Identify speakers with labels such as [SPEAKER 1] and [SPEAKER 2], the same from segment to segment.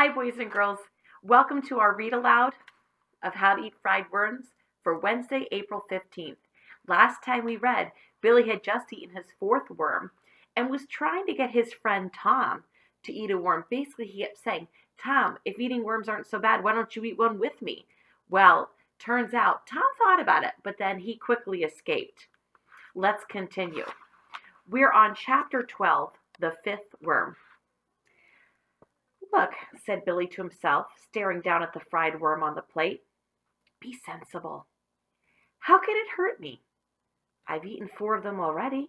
[SPEAKER 1] Hi, boys and girls. Welcome to our read aloud of How to Eat Fried Worms for Wednesday, April 15th. Last time we read, Billy had just eaten his fourth worm and was trying to get his friend Tom to eat a worm. Basically, he kept saying, Tom, if eating worms aren't so bad, why don't you eat one with me? Well, turns out Tom thought about it, but then he quickly escaped. Let's continue. We're on chapter 12, the fifth worm. Look, said Billy to himself, staring down at the fried worm on the plate. Be sensible. How can it hurt me? I've eaten 4 of them already.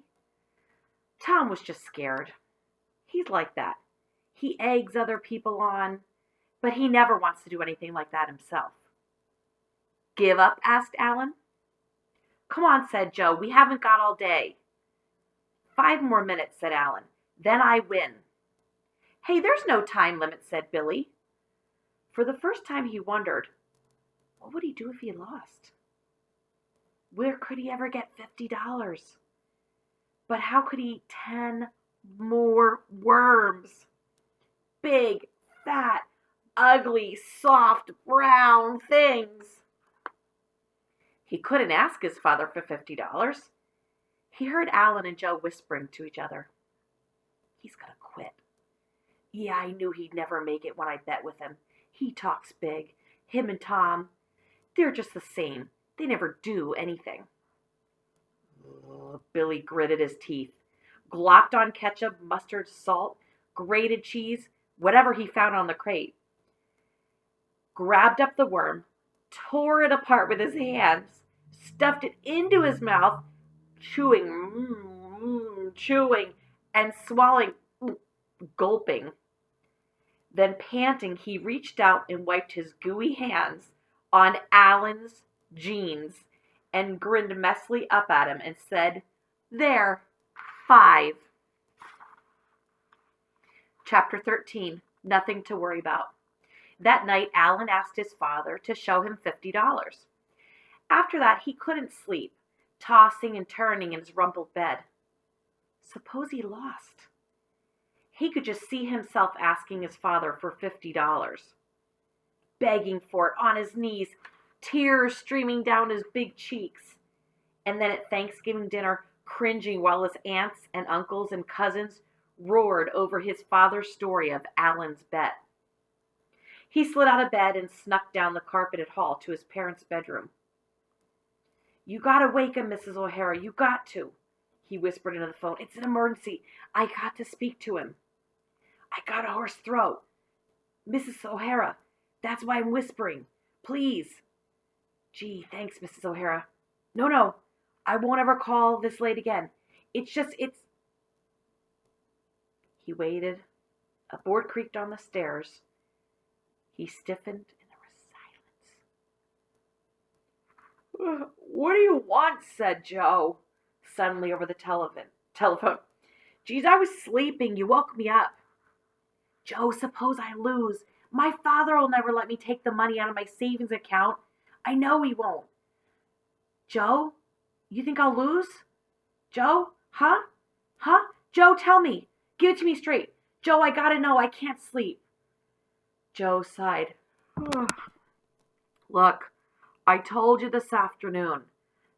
[SPEAKER 1] Tom was just scared. He's like that. He eggs other people on, but he never wants to do anything like that himself. Give up? Asked Alan. Come on, said Joe. We haven't got all day. 5 more minutes, said Alan. Then I win. Hey, there's no time limit, said Billy. For the first time he wondered, what would he do if he lost? Where could he ever get $50? But how could he eat 10 more worms? Big, fat, ugly, soft, brown things. He couldn't ask his father for $50. He heard Alan and Joe whispering to each other. He's gonna quit. Yeah, I knew he'd never make it when I bet with him. He talks big. Him and Tom, they're just the same. They never do anything. Billy gritted his teeth, glopped on ketchup, mustard, salt, grated cheese, whatever he found on the crate, grabbed up the worm, tore it apart with his hands, stuffed it into his mouth, chewing, and swallowing, gulping. Then, panting, he reached out and wiped his gooey hands on Alan's jeans and grinned messily up at him and said, There, 5. Chapter 13, Nothing to Worry About. That night, Alan asked his father to show him $50. After that, he couldn't sleep, tossing and turning in his rumpled bed. Suppose he lost? He could just see himself asking his father for $50, begging for it on his knees, tears streaming down his big cheeks. And then at Thanksgiving dinner, cringing while his aunts and uncles and cousins roared over his father's story of Alan's bet. He slid out of bed and snuck down the carpeted hall to his parents' bedroom. You gotta wake him, Mrs. O'Hara, you got to, he whispered into the phone. It's an emergency. I got to speak to him. I got a hoarse throat. Mrs. O'Hara, that's why I'm whispering. Please. Gee, thanks, Mrs. O'Hara. No, I won't ever call this late again. It's. He waited. A board creaked on the stairs. He stiffened, and there was silence. What do you want? Said Joe, suddenly over the telephone. Geez, I was sleeping. You woke me up. Joe, suppose I lose. My father will never let me take the money out of my savings account. I know he won't. Joe, you think I'll lose? Joe? Huh? Joe, tell me. Give it to me straight. Joe, I gotta know. I can't sleep. Joe sighed. Look, I told you this afternoon.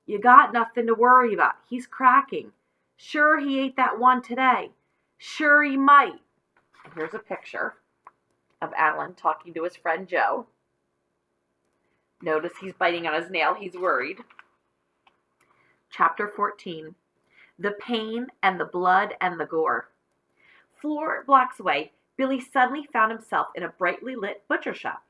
[SPEAKER 1] You got nothing to worry about. He's cracking. Sure, he ate that one today. Sure, he might. And here's a picture of Alan talking to his friend Joe. Notice he's biting on his nail. He's worried. Chapter 14. The Pain and the Blood and the Gore. 4 blocks away, Billy suddenly found himself in a brightly lit butcher shop,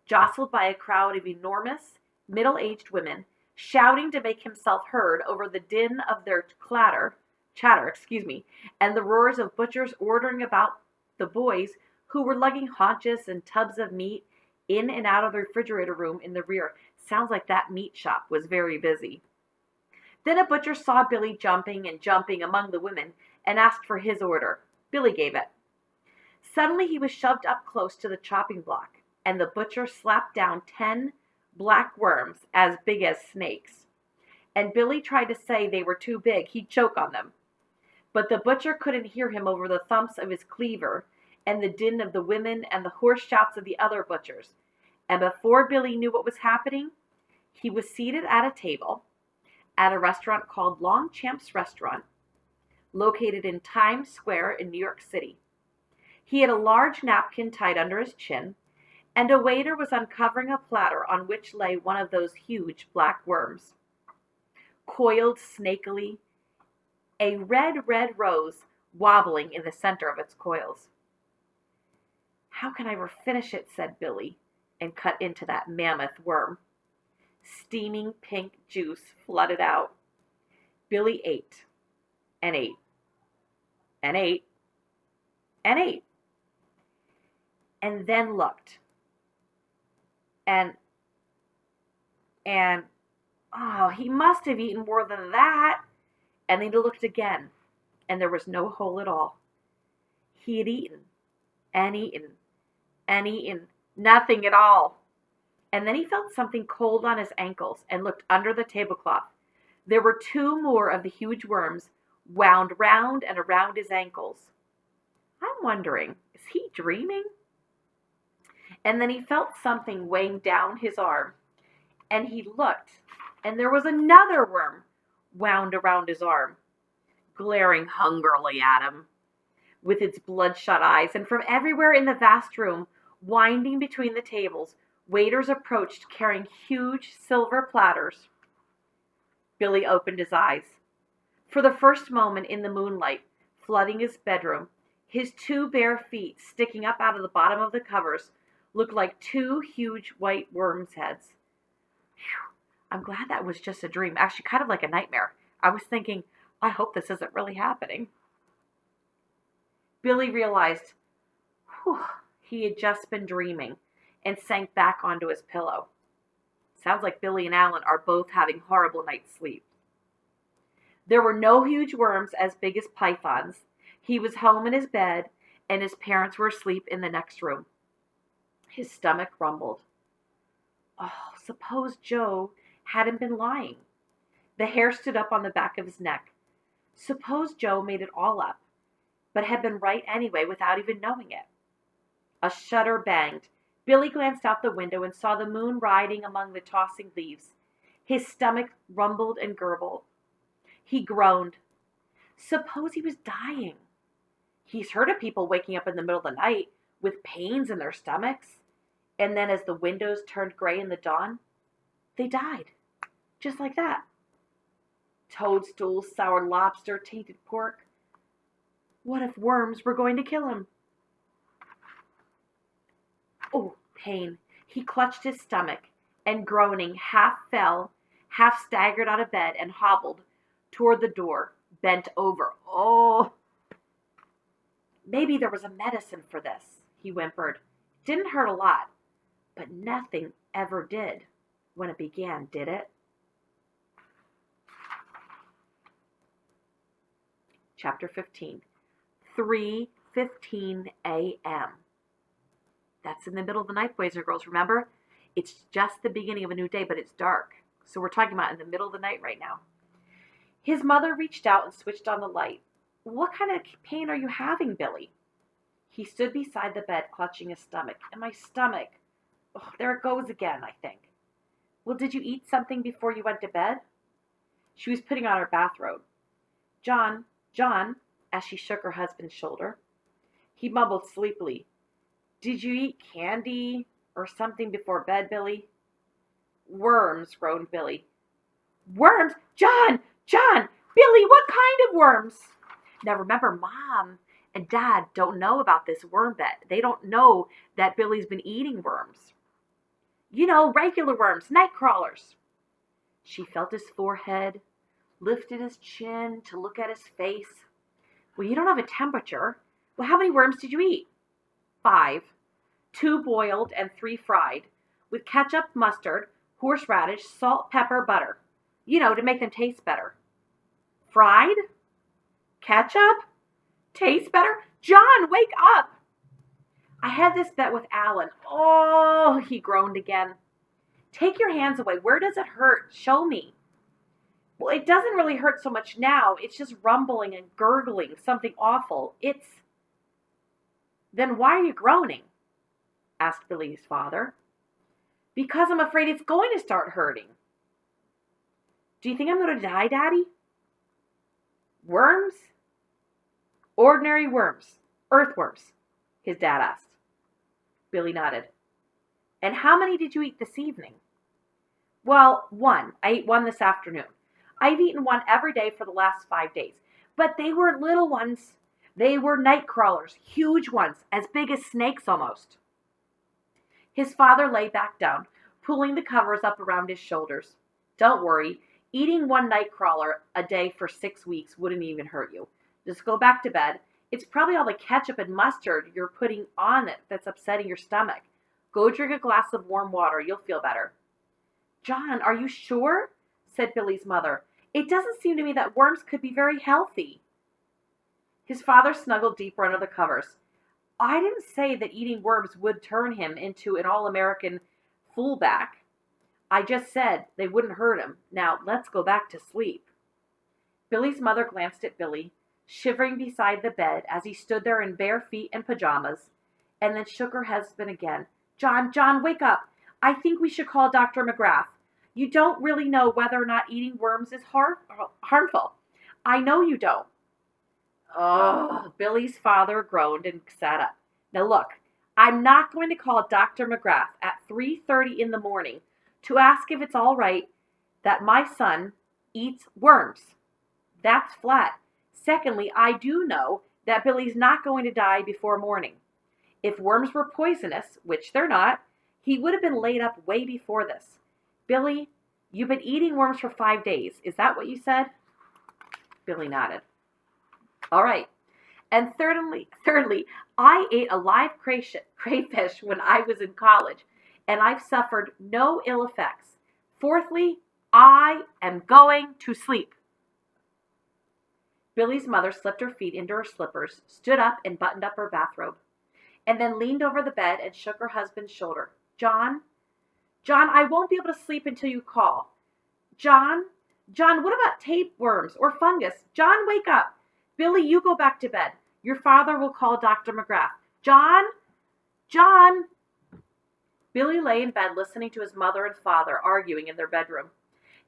[SPEAKER 1] jostled by a crowd of enormous, middle-aged women, shouting to make himself heard over the din of their chatter, and the roars of butchers ordering about the boys who were lugging haunches and tubs of meat in and out of the refrigerator room in the rear. Sounds like that meat shop was very busy. Then a butcher saw Billy jumping among the women and asked for his order. Billy gave it. Suddenly he was shoved up close to the chopping block, and the butcher slapped down 10 black worms as big as snakes. And Billy tried to say they were too big. He'd choke on them. But the butcher couldn't hear him over the thumps of his cleaver, and the din of the women and the hoarse shouts of the other butchers. And before Billy knew what was happening, he was seated at a table at a restaurant called Longchamp's Restaurant, located in Times Square in New York City. He had a large napkin tied under his chin, and a waiter was uncovering a platter on which lay one of those huge black worms, coiled snakily, a red rose wobbling in the center of its coils. "How can I ever finish it?" said Billy, and cut into that mammoth worm. Steaming pink juice flooded out. Billy ate, and ate, and ate, and ate, and then looked. And, oh, he must have eaten more than that. And then he looked again, and there was no hole at all. He had eaten, and eaten, and eaten, nothing at all. And then he felt something cold on his ankles and looked under the tablecloth. There were 2 more of the huge worms wound round and around his ankles. I'm wondering, is he dreaming? And then he felt something weighing down his arm. And he looked, and there was another worm wound around his arm, glaring hungrily at him with its bloodshot eyes. And from everywhere in the vast room, winding between the tables, waiters approached carrying huge silver platters. Billy opened his eyes. For the first moment in the moonlight, flooding his bedroom, his 2 bare feet sticking up out of the bottom of the covers looked like 2 huge white worms' heads. Whew, I'm glad that was just a dream. Actually, kind of like a nightmare. I was thinking, I hope this isn't really happening. Billy realized, he had just been dreaming, and sank back onto his pillow. Sounds like Billy and Alan are both having horrible night's sleep. There were no huge worms as big as pythons. He was home in his bed, and his parents were asleep in the next room. His stomach rumbled. Oh, suppose Joe hadn't been lying. The hair stood up on the back of his neck. Suppose Joe made it all up, but had been right anyway without even knowing it. A shutter banged. Billy glanced out the window and saw the moon riding among the tossing leaves. His stomach rumbled and gurgled. He groaned. Suppose he was dying. He's heard of people waking up in the middle of the night with pains in their stomachs, and then as the windows turned gray in the dawn, they died. Just like that. Toadstools, sour lobster, tainted pork. What if worms were going to kill him? Oh, pain. He clutched his stomach and, groaning, half fell, half staggered out of bed and hobbled toward the door, bent over. Oh, maybe there was a medicine for this, he whimpered. It didn't hurt a lot, but nothing ever did when it began, did it? Chapter 15. 3:15 a.m. That's in the middle of the night, boys and girls. Remember, it's just the beginning of a new day, but it's dark. So we're talking about in the middle of the night right now. His mother reached out and switched on the light. What kind of pain are you having, Billy? He stood beside the bed, clutching his stomach. And my stomach, oh, there it goes again, I think. Well, did you eat something before you went to bed? She was putting on her bathrobe. John, as she shook her husband's shoulder. He mumbled sleepily. Did you eat candy or something before bed, Billy? Worms, groaned Billy. Worms? John! Billy, what kind of worms? Now remember, Mom and Dad don't know about this worm bet. They don't know that Billy's been eating worms. You know, regular worms, night crawlers. She felt his forehead, lifted his chin to look at his face. Well, you don't have a temperature. Well, how many worms did you eat? 5. 2 boiled and 3 fried, with ketchup, mustard, horseradish, salt, pepper, butter. You know, to make them taste better. Fried? Ketchup? Tastes better? John, wake up! I had this bet with Alan. Oh, he groaned again. Take your hands away. Where does it hurt? Show me. Well, it doesn't really hurt so much now. It's just rumbling and gurgling, something awful. Then why are you groaning? Asked Billy's father. Because I'm afraid it's going to start hurting. Do you think I'm going to die, Daddy? Worms? Ordinary worms. Earthworms, his dad asked. Billy nodded. And how many did you eat this evening? Well, one. I ate one this afternoon. I've eaten one every day for the last 5 days. But they were little ones. They were night crawlers, huge ones, as big as snakes almost. His father lay back down, pulling the covers up around his shoulders. Don't worry, eating one night crawler a day for 6 weeks wouldn't even hurt you. Just go back to bed. It's probably all the ketchup and mustard you're putting on it that's upsetting your stomach. Go drink a glass of warm water. You'll feel better. John, are you sure? Said Billy's mother. It doesn't seem to me that worms could be very healthy. His father snuggled deeper under the covers. I didn't say that eating worms would turn him into an all-American fullback. I just said they wouldn't hurt him. Now, let's go back to sleep. Billy's mother glanced at Billy, shivering beside the bed as he stood there in bare feet and pajamas, and then shook her husband again. John, wake up. I think we should call Dr. McGrath. You don't really know whether or not eating worms is harmful. I know you don't. Oh, Billy's father groaned and sat up. Now look, I'm not going to call Dr. McGrath at 3:30 in the morning to ask if it's all right that my son eats worms. That's flat. Secondly, I do know that Billy's not going to die before morning. If worms were poisonous, which they're not, he would have been laid up way before this. Billy, you've been eating worms for 5 days. Is that what you said? Billy nodded. All right. And thirdly, I ate a live crayfish when I was in college, and I've suffered no ill effects. Fourthly, I am going to sleep. Billy's mother slipped her feet into her slippers, stood up and buttoned up her bathrobe, and then leaned over the bed and shook her husband's shoulder. John, I won't be able to sleep until you John, what about tapeworms or fungus? John, wake up. Billy, you go back to bed. Your father will call Dr. McGrath. John! Billy lay in bed listening to his mother and father arguing in their bedroom.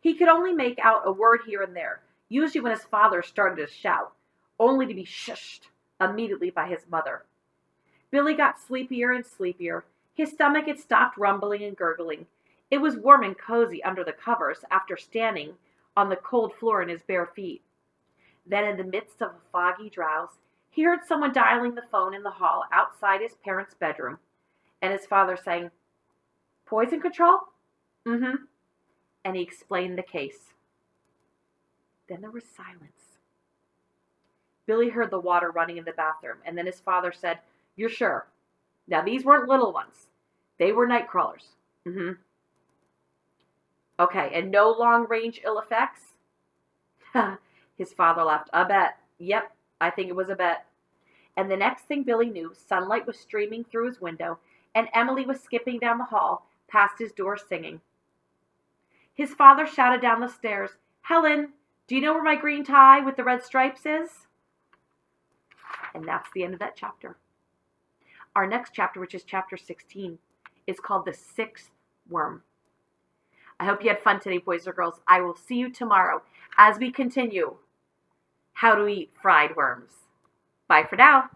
[SPEAKER 1] He could only make out a word here and there, usually when his father started to shout, only to be shushed immediately by his mother. Billy got sleepier and sleepier. His stomach had stopped rumbling and gurgling. It was warm and cozy under the covers after standing on the cold floor in his bare feet. Then, in the midst of a foggy drowse, he heard someone dialing the phone in the hall outside his parents' bedroom, and his father saying, Poison control? Mm-hmm. And he explained the case. Then there was silence. Billy heard the water running in the bathroom, and then his father said, You're sure? Now, these weren't little ones. They were night crawlers. Mm-hmm. Okay, and no long-range ill effects? His father laughed. A bet. Yep, I think it was a bet. And the next thing Billy knew, sunlight was streaming through his window, and Emily was skipping down the hall past his door singing. His father shouted down the stairs, Helen, do you know where my green tie with the red stripes is? And that's the end of that chapter. Our next chapter, which is chapter 16, is called The Sixth Worm. I hope you had fun today, boys or girls. I will see you tomorrow as we continue how to eat fried worms. Bye for now.